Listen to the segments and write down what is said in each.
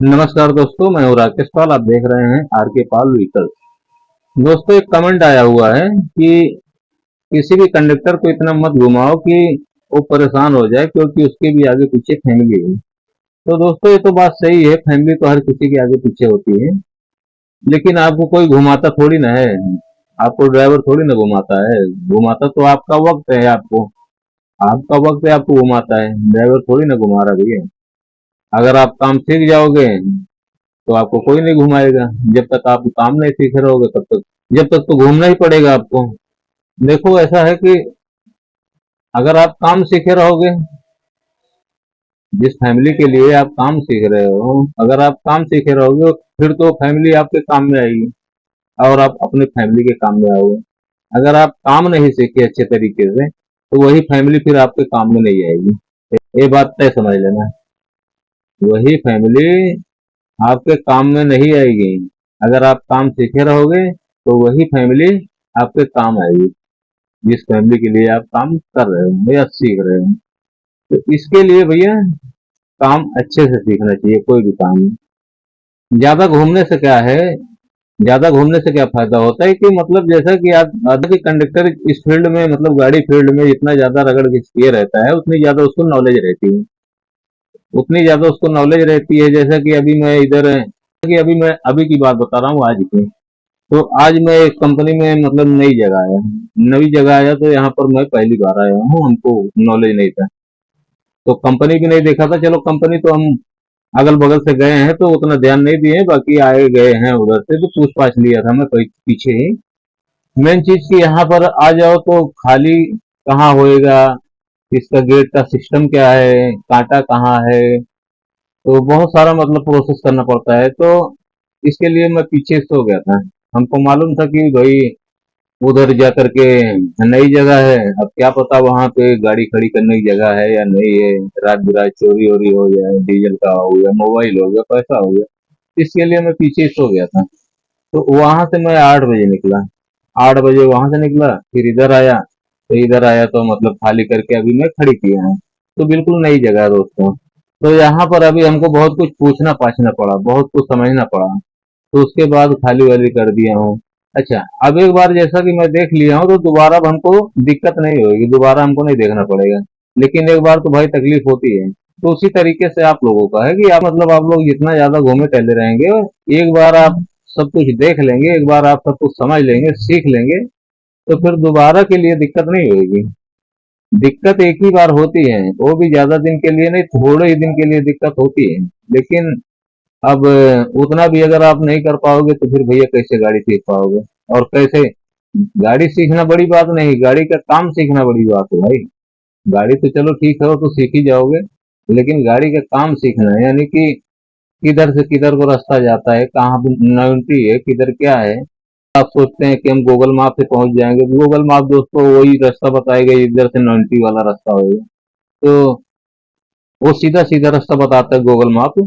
नमस्कार दोस्तों, मैं हूँ राकेश पाल। आप देख रहे हैं आर के पाल व्हीकल्स। दोस्तों, एक कमेंट आया हुआ है कि किसी भी कंडक्टर को इतना मत घुमाओ कि वो परेशान हो जाए, क्योंकि उसके भी आगे पीछे फैमिली है। तो दोस्तों, ये तो बात सही है, फैमिली तो हर किसी के आगे पीछे होती है। लेकिन आपको कोई घुमाता थोड़ी ना है। आपको ड्राइवर थोड़ी ना घुमाता है। घुमाता तो आपका वक्त है। आपका वक्त है, आपको घुमाता है। ड्राइवर थोड़ी ना घुमा रहा भैया। अगर आप काम सीख जाओगे तो आपको कोई नहीं घुमाएगा। जब तक आप काम नहीं सीख रहोगे तब तक, जब तक तो घूमना ही पड़ेगा आपको। देखो, ऐसा है कि अगर आप काम सीखे रहोगे, जिस फैमिली के लिए आप काम सीख रहे हो, अगर आप काम सीखे रहोगे फिर तो फैमिली आपके काम में आएगी और आप अपनी फैमिली के काम में आओगे। अगर आप काम नहीं सीखे अच्छे तरीके से तो वही फैमिली फिर आपके काम में नहीं आएगी। ये बात तय समझ लेना। वही फैमिली आपके काम में नहीं आएगी। अगर आप काम सीखे रहोगे तो वही फैमिली आपके काम आएगी, जिस फैमिली के लिए आप काम कर रहे हो या सीख रहे हो। तो इसके लिए भैया काम अच्छे से सीखना चाहिए, कोई भी काम। ज्यादा घूमने से क्या है, ज्यादा घूमने से क्या फायदा होता है कि मतलब जैसा कि आप आधा के कंडक्टर इस फील्ड में, मतलब गाड़ी फील्ड में जितना ज्यादा रगड़ के किए रहता है उतनी ज्यादा उसको नॉलेज रहती है। उतनी ज्यादा उसको नॉलेज रहती है। जैसा कि अभी मैं अभी की बात बता रहा हूँ, आज की। तो आज मैं एक कंपनी में, मतलब नई जगह आया, तो यहाँ पर मैं पहली बार आया हूँ, हमको नॉलेज नहीं था। तो कंपनी भी नहीं देखा था। चलो, कंपनी तो हम अगल बगल से गए हैं तो उतना ध्यान नहीं दिए, बाकी आए गए हैं उधर से तो पूछ पाछ लिया था मैं पीछे ही। मेन चीज की यहाँ पर आ जाओ तो खाली कहाँ होएगा, इसका गेट का सिस्टम क्या है, कांटा कहाँ है, तो बहुत सारा मतलब प्रोसेस करना पड़ता है। तो इसके लिए मैं पीछे सो गया था। हमको मालूम था कि भाई उधर जा करके नई जगह है, अब क्या पता वहां पे गाड़ी खड़ी करने की जगह है या नहीं है। रात बिरात चोरी वोरी हो जाए, डीजल का हो गया, मोबाइल हो गया, पैसा हो गया। इसके लिए मैं पीछे सो गया था। तो वहां से मैं 8 बजे निकला। 8 बजे वहां से निकला, फिर इधर आया। तो इधर आया तो मतलब खाली करके अभी मैं खड़ी किया हूँ। तो बिल्कुल नई जगह है दोस्तों। तो यहाँ पर अभी हमको बहुत कुछ पूछना पाछना पड़ा, बहुत कुछ समझना पड़ा। तो उसके बाद खाली वाली कर दिया हूँ। अच्छा, अब एक बार जैसा कि मैं देख लिया हूँ तो दोबारा अब हमको दिक्कत नहीं होगी, दोबारा हमको नहीं देखना पड़ेगा। लेकिन एक बार तो भाई तकलीफ होती है। तो उसी तरीके से आप लोगों का है कि आप, मतलब आप लोग जितना ज्यादा घूमे टहले रहेंगे, एक बार आप सब कुछ देख लेंगे, एक बार आप सब कुछ समझ लेंगे, सीख लेंगे, तो फिर दोबारा के लिए दिक्कत नहीं होगी। दिक्कत एक ही बार होती है, वो भी ज्यादा दिन के लिए नहीं, थोड़े ही दिन के लिए दिक्कत होती है। लेकिन अब उतना भी अगर आप नहीं कर पाओगे तो फिर भैया कैसे गाड़ी सीख पाओगे। और कैसे गाड़ी सीखना बड़ी बात नहीं, गाड़ी का काम सीखना बड़ी बात है भाई। गाड़ी तो चलो ठीक है, वो तो सीख ही जाओगे। लेकिन गाड़ी का काम सीखना है, यानी कि किधर से किधर को रास्ता जाता है, कहाँ पे नॉइंटी है, किधर क्या है। आप सोचते हैं कि हम गूगल मैप से पहुंच जाएंगे, गूगल मैप दोस्तों वही रास्ता बताएगा इधर से 90 वाला रास्ता होगा। तो वो सीधा सीधा रास्ता बताता है गूगल मैप।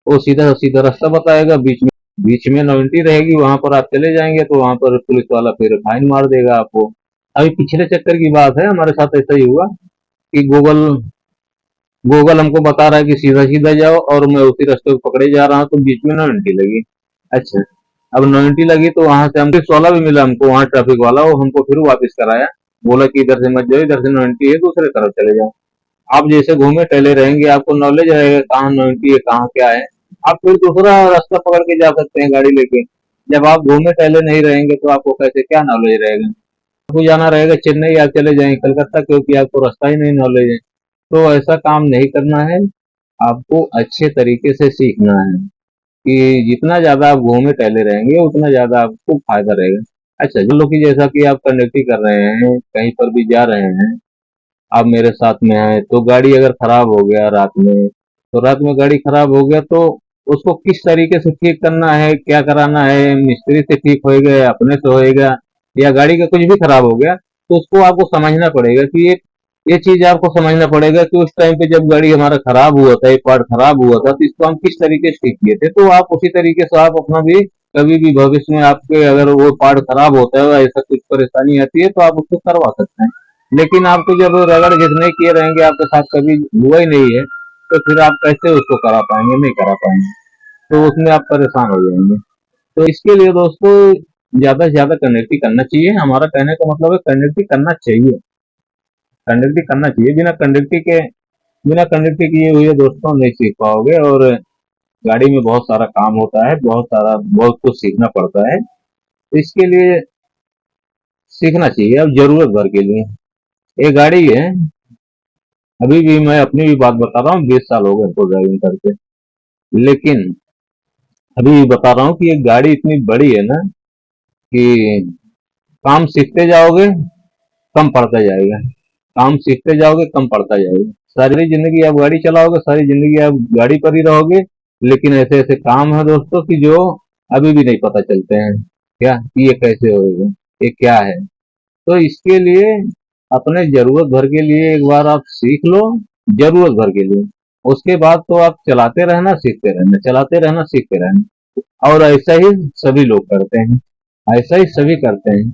वो सीधा सीधा रास्ता बताएगा, बीच में 90 रहेगी, वहां पर आप चले जाएंगे तो वहां पर पुलिस वाला फिर फाइन मार देगा आपको। अभी पिछले चक्कर की बात है, हमारे साथ ऐसा ही हुआ कि गूगल हमको बता रहा है कि सीधा सीधा जाओ, और मैं उसी रास्ते को पकड़े जा रहा हूँ, तो बीच में 90 लगी। अच्छा, अब 90 लगी तो वहां से हम पुलिस वाला भी मिला हमको, वहां ट्रैफिक वाला, वो हमको फिर वापस कराया। बोला कि इधर से मत जाओ, इधर से 90 है, दूसरे तरफ चले जाओ। आप जैसे घूमे टहले रहेंगे, आपको नॉलेज रहेगा कहाँ 90 है, कहाँ क्या है। आप फिर दूसरा रास्ता पकड़ के जा सकते हैं गाड़ी लेके। जब आप घूमे टहले नहीं रहेंगे तो आपको कैसे, क्या नॉलेज रहेगा। आपको जाना रहेगा चेन्नई, आप चले जाएंगे कलकत्ता, क्योंकि आपको रास्ता ही नहीं नॉलेज है। तो ऐसा काम नहीं करना है। आपको अच्छे तरीके से सीखना है कि जितना ज्यादा आप घूमे टहले रहेंगे उतना ज्यादा आपको फायदा रहेगा। अच्छा, जो लोग कि जैसा कि आप कंडक्टिंग कर रहे हैं, कहीं पर भी जा रहे हैं, आप मेरे साथ में आए, तो गाड़ी अगर खराब हो गया रात में, तो रात में गाड़ी खराब हो गया तो उसको किस तरीके से ठीक करना है, क्या कराना है, मिस्त्री से ठीक होएगा या अपने से होएगा, या गाड़ी का कुछ भी खराब हो गया तो उसको आपको समझना पड़ेगा कि ये चीज आपको समझना पड़ेगा कि उस टाइम पे जब गाड़ी हमारा खराब हुआ था, एक पार्ट खराब हुआ था, तो इसको हम किस तरीके से ठीक किए थे। तो आप उसी तरीके से आप अपना भी, कभी भी भविष्य में आपके अगर वो पार्ट खराब होता है, ऐसा कुछ परेशानी आती है, तो आप उसको करवा सकते हैं। लेकिन आपको जब रगड़ घिस नहीं किए रहेंगे, आपके साथ कभी हुआ ही नहीं है, तो फिर आप कैसे उसको करा पाएंगे, नहीं करा पाएंगे। तो उसमें आप परेशान हो जाएंगे। तो इसके लिए दोस्तों ज्यादा से ज्यादा कनेक्टिंग करना चाहिए। हमारा कहने का मतलब है कनेक्टिंग करना चाहिए, कनेक्टिंग करना चाहिए। बिना कनेक्टिंग किए हुए दोस्तों नहीं सीख पाओगे। और गाड़ी में बहुत सारा काम होता है, बहुत कुछ सीखना पड़ता है। तो इसके लिए सीखना चाहिए अब जरूरत भर के लिए। एक गाड़ी है, अभी भी मैं अपनी भी बात बता रहा हूँ, 20 साल हो गए हमको ड्राइविंग करते। लेकिन अभी भी बता रहा हूँ कि ये गाड़ी इतनी बड़ी है ना कि काम सीखते जाओगे कम पड़ता जाएगा, काम सीखते जाओगे कम पड़ता जाएगा। सारी जिंदगी आप गाड़ी चलाओगे, सारी जिंदगी आप गाड़ी पर ही रहोगे। लेकिन ऐसे ऐसे काम है दोस्तों कि जो अभी भी नहीं पता चलते हैं, क्या कि ये कैसे होएगा, ये क्या है। तो इसके लिए अपने जरूरत भर के लिए एक बार आप सीख लो, जरूरत भर के लिए। उसके बाद तो आप चलाते रहना, सीखते रहना, चलाते रहना, सीखते रहना। और ऐसा ही सभी लोग करते हैं, ऐसा ही सभी करते हैं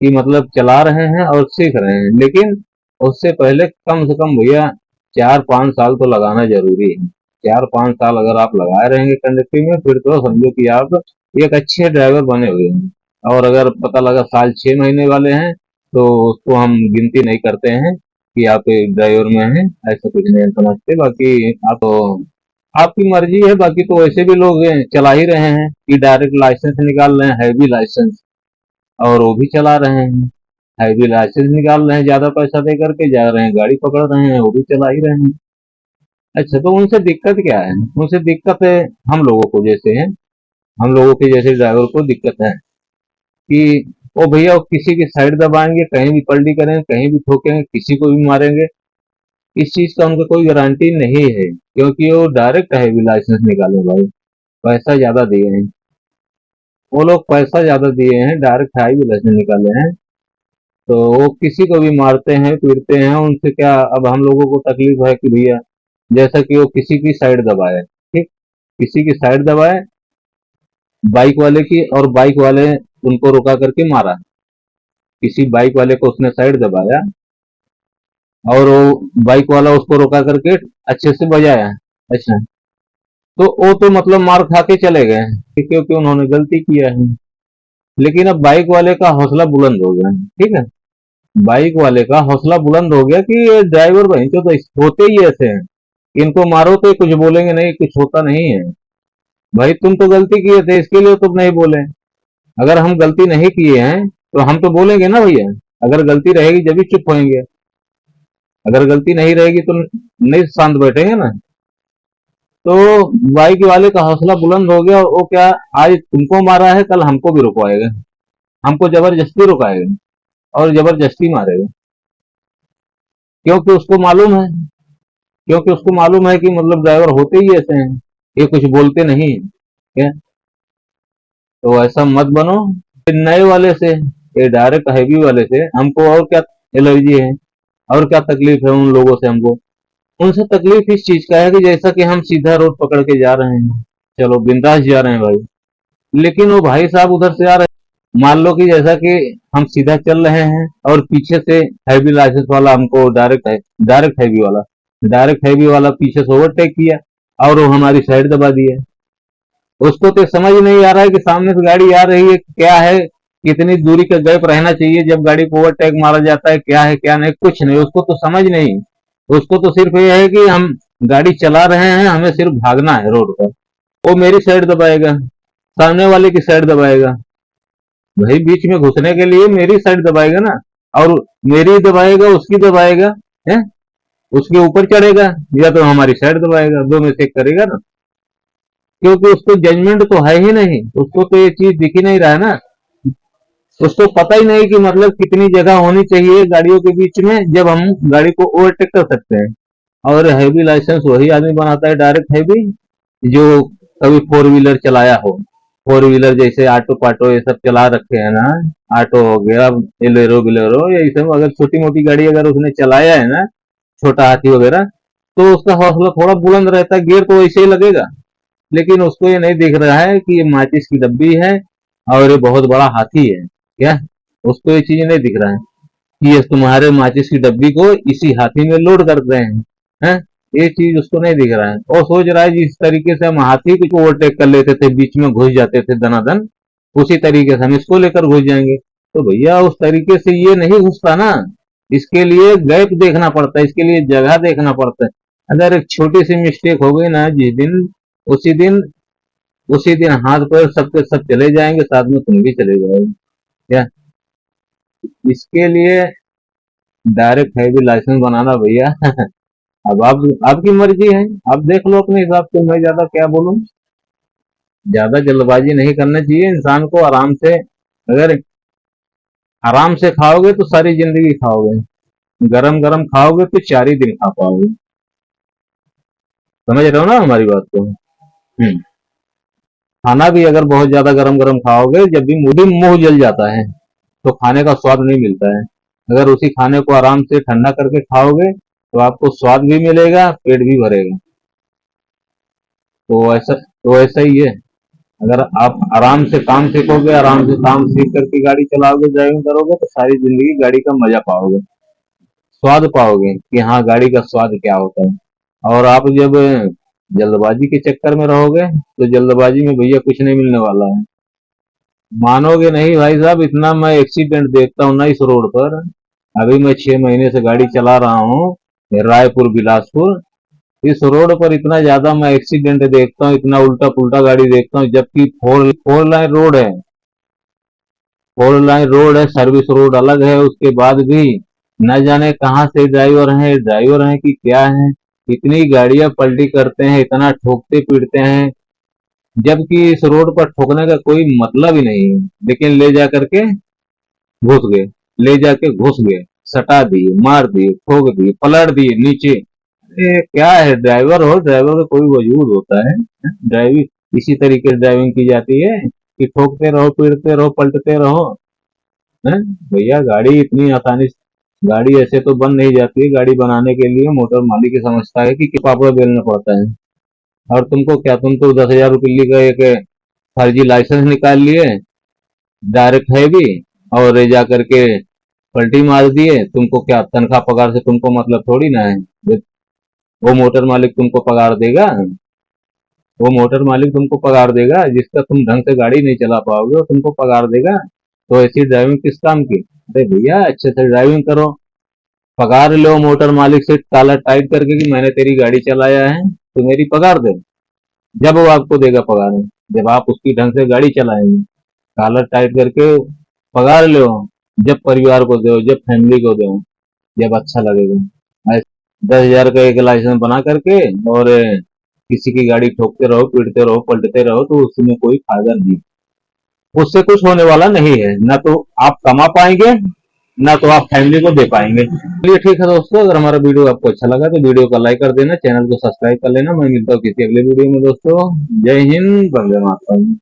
कि मतलब चला रहे हैं और सीख रहे हैं। लेकिन उससे पहले कम से कम भैया 4-5 साल तो लगाना जरूरी है। 4-5 साल अगर आप लगाए रहेंगे कंडक्टिंग में, फिर तो समझो कि आप एक अच्छे ड्राइवर बने हुए हैं। और अगर पता लगा साल 6 महीने वाले हैं, तो उसको हम गिनती नहीं करते हैं कि आप एक ड्राइवर में हैं, ऐसा कुछ नहीं समझते। बाकी आप तो आपकी मर्जी है। बाकी तो वैसे भी लोग चला ही रहे हैं कि डायरेक्ट लाइसेंस निकाल रहे हैं, हैवी लाइसेंस, और वो भी चला रहे हैं। हैवी लाइसेंस निकाल रहे हैं, ज्यादा पैसा दे करके जा रहे हैं, गाड़ी पकड़ रहे हैं, वो भी चला ही रहे हैं। अच्छा, तो उनसे दिक्कत क्या है? उनसे दिक्कत है हम लोगों को जैसे हैं, हम लोगों के जैसे ड्राइवर को दिक्कत है कि ओ भैया वो किसी की साइड दबाएंगे, कहीं भी पलटी करेंगे, कहीं भी ठोकेंगे, किसी को भी मारेंगे। इस चीज का उनका कोई गारंटी नहीं है, क्योंकि वो डायरेक्ट हैवी लाइसेंस निकाले भाई, पैसा ज्यादा दिए हैं। वो लोग पैसा ज्यादा दिए हैं, डायरेक्ट हैवी लाइसेंस निकाले हैं। तो वो किसी को भी मारते हैं, पीटते हैं, उनसे क्या। अब हम लोगों को तकलीफ है कि भैया जैसा कि वो किसी की साइड दबाए, ठीक, किसी की साइड दबाए बाइक वाले की, और बाइक वाले उनको रुका करके मारा। किसी बाइक वाले को उसने साइड दबाया और वो बाइक वाला उसको रुका करके अच्छे से बजाया। अच्छा, तो वो तो मतलब मार खा के चले गए क्योंकि उन्होंने गलती किया है। लेकिन अब बाइक वाले का हौसला बुलंद हो गया, ठीक है, बाइक वाले का हौसला बुलंद हो गया कि ये ड्राइवर भाई तो होते ही ऐसे हैं, इनको मारो तो ये कुछ बोलेंगे नहीं, कुछ होता नहीं है। भाई तुम तो गलती किए थे, इसके लिए तुम नहीं बोले। अगर हम गलती नहीं किए हैं तो हम तो बोलेंगे ना भैया। अगर गलती रहेगी जब भी चुप होंगे, अगर गलती नहीं रहेगी तो नहीं शांत बैठेंगे ना। तो बाइक वाले का हौसला बुलंद हो गया, वो क्या, आज तुमको मारा है, कल हमको भी रुकवाएगा, हमको जबरदस्ती रुकाएगा और जबरदस्ती मारेगा। क्योंकि उसको मालूम है, क्योंकि उसको मालूम है कि मतलब ड्राइवर होते ही ऐसे हैं, ये कुछ बोलते नहीं है, क्या। तो ऐसा मत बनो। नए वाले से, ये डायरेक्ट हैवी वाले से हमको और क्या एलर्जी है, और क्या तकलीफ है उन लोगों से हमको। उनसे तकलीफ इस चीज का है कि जैसा कि हम सीधा रोड पकड़ के जा रहे हैं, चलो बिंदास जा रहे हैं भाई, लेकिन वो भाई साहब उधर से आ रहे हैं। मान लो कि जैसा कि हम सीधा चल रहे हैं और पीछे से हैवी लाइसेंस वाला हमको डायरेक्ट हैवी वाला पीछे से ओवरटेक किया और वो हमारी साइड दबा दिया। उसको तो समझ नहीं आ रहा है कि सामने से गाड़ी आ रही है, क्या है, कितनी दूरी का गैप रहना चाहिए जब गाड़ी को ओवरटेक मारा जाता है, क्या है क्या नहीं, कुछ नहीं, उसको तो समझ नहीं। उसको तो सिर्फ ये है कि हम गाड़ी चला रहे हैं, हमें सिर्फ भागना है रोड पर। वो मेरी साइड दबाएगा, सामने वाले की साइड दबाएगा, भाई बीच में घुसने के लिए मेरी साइड दबाएगा ना। और मेरी दबाएगा, उसकी दबाएगा, है, उसके ऊपर चढ़ेगा, या तो हमारी साइड दबाएगा, दो में से एक करेगा ना। क्योंकि उसको जजमेंट तो है ही नहीं, उसको तो ये चीज दिख ही नहीं रहा है ना। उसको पता ही नहीं कि मतलब कितनी जगह होनी चाहिए गाड़ियों के बीच में जब हम गाड़ी को ओवरटेक कर सकते हैं। और हैवी लाइसेंस वही आदमी बनाता है, डायरेक्ट हैवी, जो कभी फोर व्हीलर चलाया हो। फोर व्हीलर जैसे ऑटो पाटो ये सब चला रखे हैं ना, ऑटो हो गया, एलेरो बिलेरो, ये सब अगर छोटी मोटी गाड़ी अगर उसने चलाया है ना, छोटा हाथी वगैरह, तो उसका हौसला थोड़ा बुलंद रहता है, गियर तो वैसे ही लगेगा। लेकिन उसको ये नहीं दिख रहा है कि ये माचिस की डब्बी है और ये बहुत बड़ा हाथी है, क्या। उसको ये चीज नहीं दिख रहा है कि ये तुम्हारे माचिस की डब्बी को इसी हाथी में लोड कर रहे हैं, हैं? ये चीज उसको नहीं दिख रहा है, और सोच रहा है जिस तरीके से हम हाथी को ओवरटेक कर लेते थे, बीच में घुस जाते थे दनादन, उसी तरीके से हम इसको लेकर घुस जाएंगे। तो भैया उस तरीके से ये नहीं घुसता ना, इसके लिए गैप देखना पड़ता है, इसके लिए जगह देखना पड़ता है। अगर एक छोटी सी मिस्टेक हो गई ना जिस दिन, उसी दिन उसी दिन हाथ पैर सबके सब चले जाएंगे, साथ में तुम भी चले जाओगे क्या। इसके लिए डायरेक्ट हैवी लाइसेंस बनाना भैया अब आप, आपकी मर्जी है, आप देख लो अपने हिसाब से, मैं ज्यादा क्या बोलूं। ज्यादा जल्दबाजी नहीं करना चाहिए इंसान को, आराम से, अगर आराम से खाओगे तो सारी जिंदगी खाओगे, गरम गरम खाओगे तो 4 ही दिन खा पाओगे। समझ रहे हो ना हमारी बात को। खाना भी अगर बहुत ज्यादा गरम गरम खाओगे, जब भी मुंह जल जाता है तो खाने का स्वाद नहीं मिलता है। अगर उसी खाने को आराम से ठंडा करके खाओगे तो आपको स्वाद भी मिलेगा, पेट भी भरेगा। तो ऐसा ही है। अगर आप आराम से काम सीखोगे, आराम से काम सीख करके गाड़ी चलाओगे, ड्राइविंग करोगे, तो सारी जिंदगी गाड़ी का मजा पाओगे, स्वाद पाओगे कि हाँ गाड़ी का स्वाद क्या होता है। और आप जब जल्दबाजी के चक्कर में रहोगे तो जल्दबाजी में भैया कुछ नहीं मिलने वाला है। मानोगे नहीं भाई साहब, इतना मैं एक्सीडेंट देखता हूँ ना इस रोड पर। अभी मैं 6 महीने से गाड़ी चला रहा हूँ, रायपुर बिलासपुर। इस रोड पर इतना ज्यादा मैं एक्सीडेंट देखता हूँ, इतना उल्टा पुल्टा गाड़ी देखता हूँ, जबकि फोर फोर लाइन रोड है, 4 लाइन रोड है, सर्विस रोड अलग है, उसके बाद भी न जाने कहाँ से ड्राइवर हैं कि क्या है, इतनी गाड़ियां पलटी करते हैं, इतना ठोकते पीटते हैं, जबकि इस रोड पर ठोकने का कोई मतलब ही नहीं है। लेकिन ले जा करके घुस गए, ले जाके घुस गए, सटा दिए, मार दिए, ठोक दिए, पलट दिए नीचे। अरे क्या है, ड्राइवर हो, ड्राइवर का कोई वजूद होता है? ड्राइविंग इसी तरीके से ड्राइविंग की जाती है कि ठोकते रहो, पीटते रहो, पलटते रहो। हैं? भैया गाड़ी इतनी आसानी से, गाड़ी ऐसे तो बन नहीं जाती है। गाड़ी बनाने के लिए मोटर मालिक ही समझता है कि पापड़ बेलना पड़ता है। और तुमको क्या, तुम तो 10,000 रुपये का एक फर्जी लाइसेंस निकाल लिए, डायरेक्ट है भी, और ले जा करके पलटी मार दिए। तुमको क्या तनख्वाह पगार से तुमको मतलब थोड़ी ना है। वो मोटर मालिक तुमको पगार देगा, वो मोटर मालिक तुमको पगार देगा, जिसका तुम ढंग से गाड़ी नहीं चला पाओगे वो तुमको पगार देगा। तो ऐसी ड्राइविंग किस काम की? अरे भैया अच्छे से ड्राइविंग करो, पगार लो मोटर मालिक से काला टाइप करके कि मैंने तेरी गाड़ी चलाया है तो मेरी पगार दे। जब वो आपको देगा पगार, जब आप उसकी ढंग से गाड़ी चलाएंगे, कालर टाइट करके पगार लो। जब परिवार को दो, जब फैमिली को दो, जब अच्छा लगेगा। 10,000 का एक लाइसेंस बना करके और किसी की गाड़ी ठोकते रहो, पीटते रहो, पलटते रहो, तो उसमें कोई फायदा नहीं, उससे कुछ होने वाला नहीं है। ना तो आप कमा पाएंगे, ना तो आप फैमिली को दे पाएंगे। चलिए ठीक है दोस्तों, अगर हमारा वीडियो आपको अच्छा लगा तो वीडियो को लाइक कर देना, चैनल को सब्सक्राइब कर लेना। मैं मिलता हूँ किसी अगले वीडियो में दोस्तों। जय हिंद, वंदे मातरम।